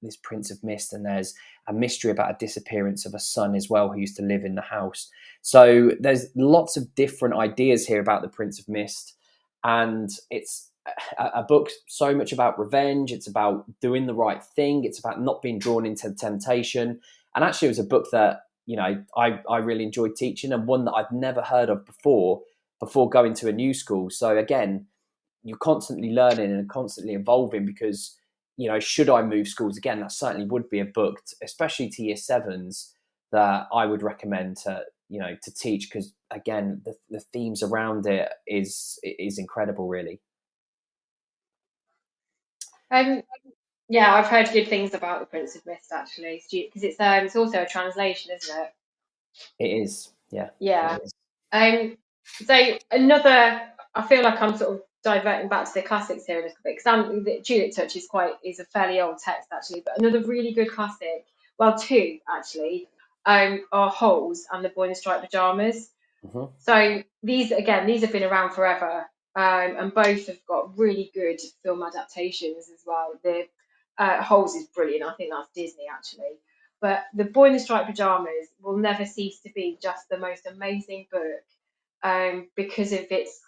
Speaker 2: this Prince of Mist, and there's a mystery about a disappearance of a son as well who used to live in the house. So there's lots of different ideas here about the Prince of Mist, and it's a book so much about revenge. It's about doing the right thing. It's about not being drawn into temptation. And actually it was a book that, I really enjoyed teaching, and one that I'd never heard of before going to a new school. So again, you're constantly learning and constantly evolving, because, should I move schools again, that certainly would be a book, especially to year sevens, that I would recommend to teach, because again, the themes around it is incredible, really.
Speaker 3: Yeah, I've heard good things about the Prince of Mist actually, because it's also a translation, isn't it?
Speaker 2: It is, yeah.
Speaker 3: Yeah.
Speaker 2: It is.
Speaker 3: So I feel like I'm sort of diverting back to the classics here a little bit, because the Tulip Touch is a fairly old text actually, but another really good classic, well, two actually, are Holes and The Boy in the Striped Pajamas.
Speaker 2: Mm-hmm.
Speaker 3: So these have been around forever, and both have got really good film adaptations as well. The Holes is brilliant. I think that's Disney actually. But The Boy in the Striped Pajamas will never cease to be just the most amazing book, because of its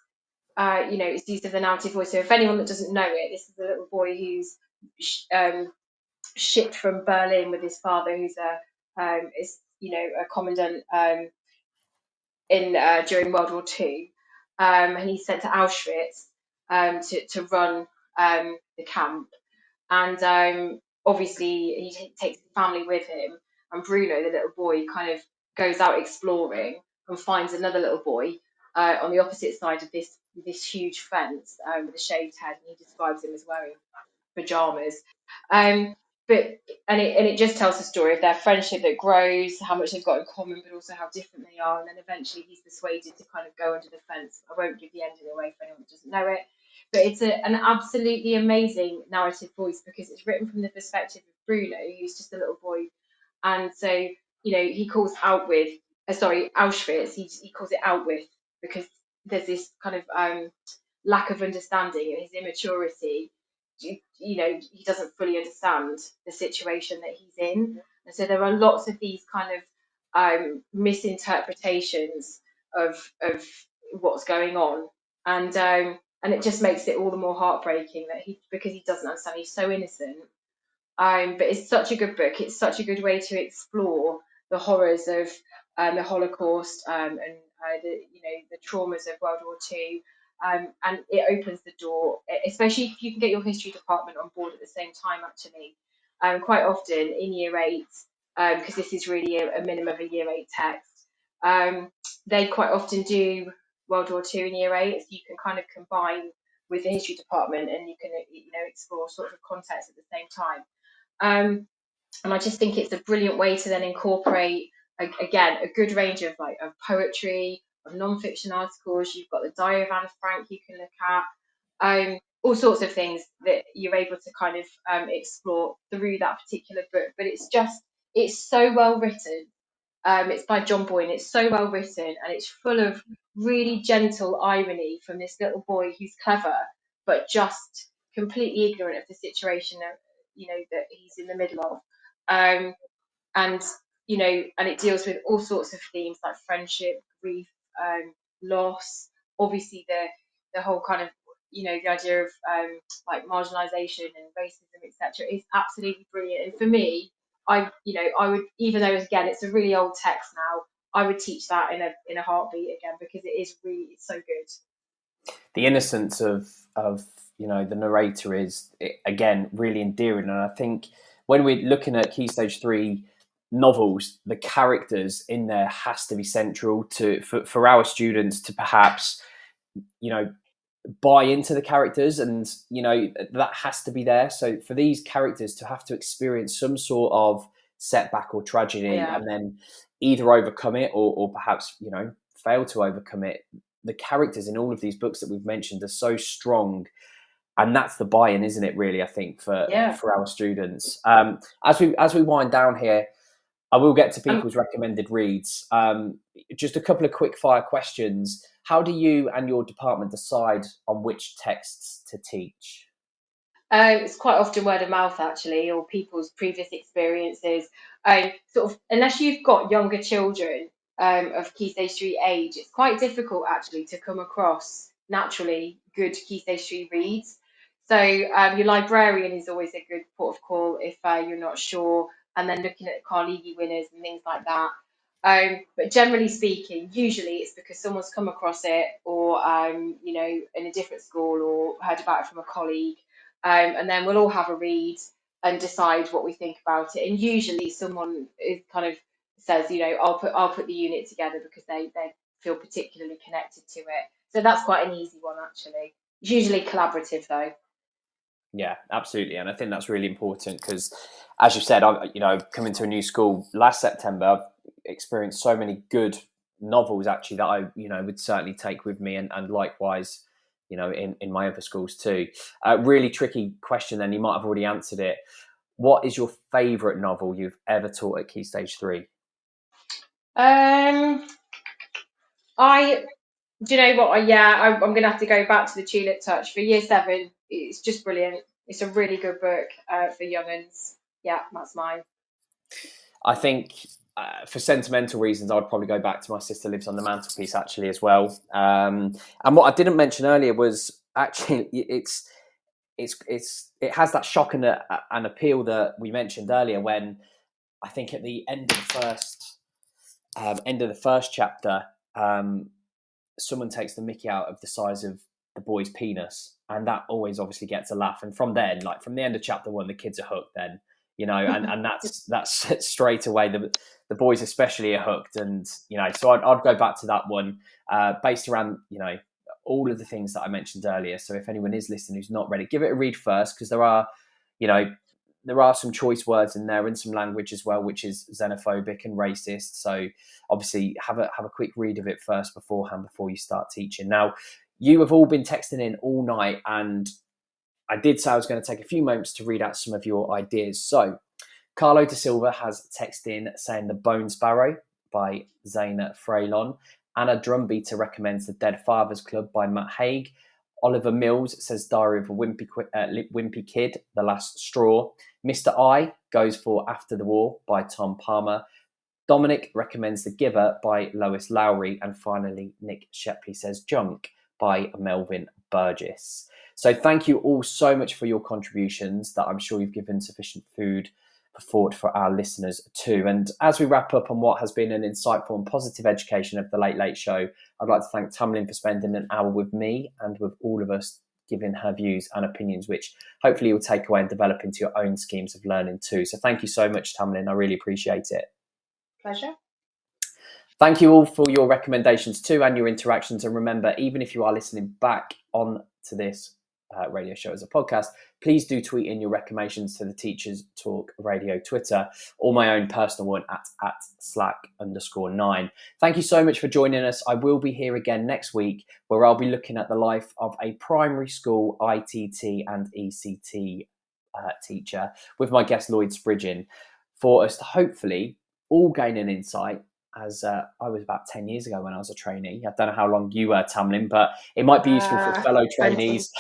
Speaker 3: its use of the narrative voice. So if anyone that doesn't know it, this is a little boy who's shipped from Berlin with his father, who's a commandant during World War II, and he's sent to Auschwitz to run the camp. And obviously he takes the family with him, and Bruno, the little boy, kind of goes out exploring and finds another little boy on the opposite side of this huge fence with a shaved head, and he describes him as wearing pajamas. It just tells the story of their friendship that grows, how much they've got in common, but also how different they are. And then eventually he's persuaded to kind of go under the fence. I won't give the ending away for anyone that doesn't know it. But it's an absolutely amazing narrative voice, because it's written from the perspective of Bruno, who's just a little boy. And so, he calls Auschwitz, he calls it out with, because there's this kind of lack of understanding and his immaturity. He doesn't fully understand the situation that he's in. And so there are lots of these kind of misinterpretations of what's going on. And it just makes it all the more heartbreaking because he doesn't understand. He's so innocent. But it's such a good book. It's such a good way to explore the horrors of the Holocaust, and the traumas of World War II. And it opens the door, especially if you can get your history department on board at the same time, actually. Quite often in year 8, because this is really a minimum of a year 8 text, they quite often do World War II in year 8, so you can kind of combine with the history department, and you can explore sort of context at the same time. And I just think it's a brilliant way to then incorporate again a good range of poetry, of non-fiction articles. You've got the Diary of Anne Frank you can look at, all sorts of things that you're able to kind of explore through that particular book. But it's so well written. It's by John Boyne. It's so well written, and it's full of really gentle irony from this little boy who's clever but just completely ignorant of the situation that he's in the middle of. And it deals with all sorts of themes like friendship, grief, loss, obviously the whole kind of the idea of marginalization and racism, etc. is absolutely brilliant. And for me, I would, even though again it's a really old text now, I would teach that in a heartbeat again, because it's so good.
Speaker 2: The innocence of the narrator is again really endearing, and I think when we're looking at Key Stage 3 novels, the characters in there has to be central for our students to perhaps buy into the characters, and that has to be there. So for these characters to have to experience some sort of setback or tragedy, and then either overcome it or perhaps fail to overcome it, the characters in all of these books that we've mentioned are so strong, and that's the buy-in, isn't it, really, I think, for our students. As we wind down here, I will get to people's recommended reads. Just a couple of quick fire questions. How do you and your department decide on which texts to teach?
Speaker 3: It's quite often word of mouth, actually, or people's previous experiences. Sort of, unless you've got younger children of Key Stage 3 age, it's quite difficult, actually, to come across naturally good Key Stage 3 reads. So your librarian is always a good port of call if you're not sure, and then looking at Carnegie winners and things like that. But generally speaking, usually it's because someone's come across it, or in a different school, or heard about it from a colleague, and then we'll all have a read and decide what we think about it. And usually someone kind of says, I'll put the unit together because they feel particularly connected to it. So that's quite an easy one, actually. It's usually collaborative, though.
Speaker 2: Yeah, absolutely. And I think that's really important because, as you said, coming to a new school last September, I've experienced so many good novels, actually, that I, would certainly take with me, and likewise, in my other schools too. Really tricky question then, you might have already answered it. What is your favourite novel you've ever taught at Key Stage 3?
Speaker 3: Do you know what? I'm going to have to go back to the Tulip Touch for Year 7. It's just brilliant. It's a really good book for young'uns. Yeah, that's mine.
Speaker 2: I think for sentimental reasons, I'd probably go back to My Sister Lives on the Mantelpiece, actually, as well. And what I didn't mention earlier was actually it has that shock and appeal that we mentioned earlier, when I think at the end of the first chapter, someone takes the mickey out of the size of the boy's penis, and that always obviously gets a laugh. And from then, like from the end of chapter 1, the kids are hooked then, and that's straight away, the boys especially are hooked. And so I'd go back to that one, based around all of the things that I mentioned earlier. So if anyone is listening who's not ready, give it a read first, because there are some choice words in there and some language as well, which is xenophobic and racist. So obviously have a quick read of it first before you start teaching. Now, you have all been texting in all night, and I did say I was going to take a few moments to read out some of your ideas. So Carlo De Silva has texted in saying The Bone Sparrow by Zaina Freylon. Anna Drumbeater recommends The Dead Fathers Club by Matt Haig. Oliver Mills says Diary of a Wimpy Kid, The Last Straw. Mr. I goes for After the War by Tom Palmer. Dominic recommends The Giver by Lois Lowry. And finally, Nick Shepley says Junk by Melvin Burgess. So thank you all so much for your contributions, that I'm sure you've given sufficient food for thought for our listeners too. And as we wrap up on what has been an insightful and positive education of the Late Late Show, I'd like to thank Tamlin for spending an hour with me and with all of us, giving her views and opinions, which hopefully you'll take away and develop into your own schemes of learning too. So thank you so much, Tamlin. I really appreciate it.
Speaker 3: Pleasure.
Speaker 2: Thank you all for your recommendations too, and your interactions. And remember, even if you are listening back on to this radio show as a podcast, please do tweet in your recommendations to the Teachers Talk Radio Twitter, or my own personal one at @slack_9. Thank you so much for joining us. I will be here again next week, where I'll be looking at the life of a primary school ITT and ECT teacher with my guest Lloyd Spridgen, for us to hopefully all gain an insight, as I was about 10 years ago when I was a trainee. I don't know how long you were, Tamlin, but it might be useful for fellow trainees.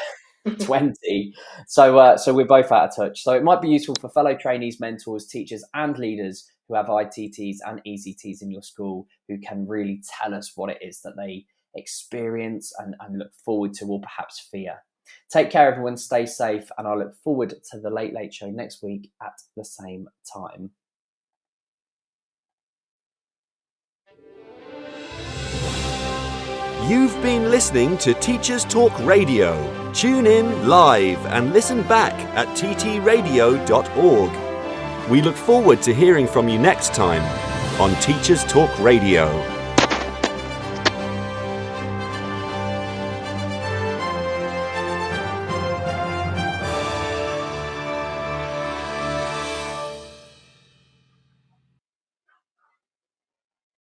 Speaker 2: 20. So we're both out of touch. So it might be useful for fellow trainees, mentors, teachers and leaders who have ITTs and ECTs in your school, who can really tell us what it is that they experience and look forward to, or perhaps fear. Take care, everyone. Stay safe. And I look forward to the Late Late Show next week at the same time.
Speaker 1: You've been listening to Teachers Talk Radio. Tune in live and listen back at ttradio.org. We look forward to hearing from you next time on Teachers Talk Radio.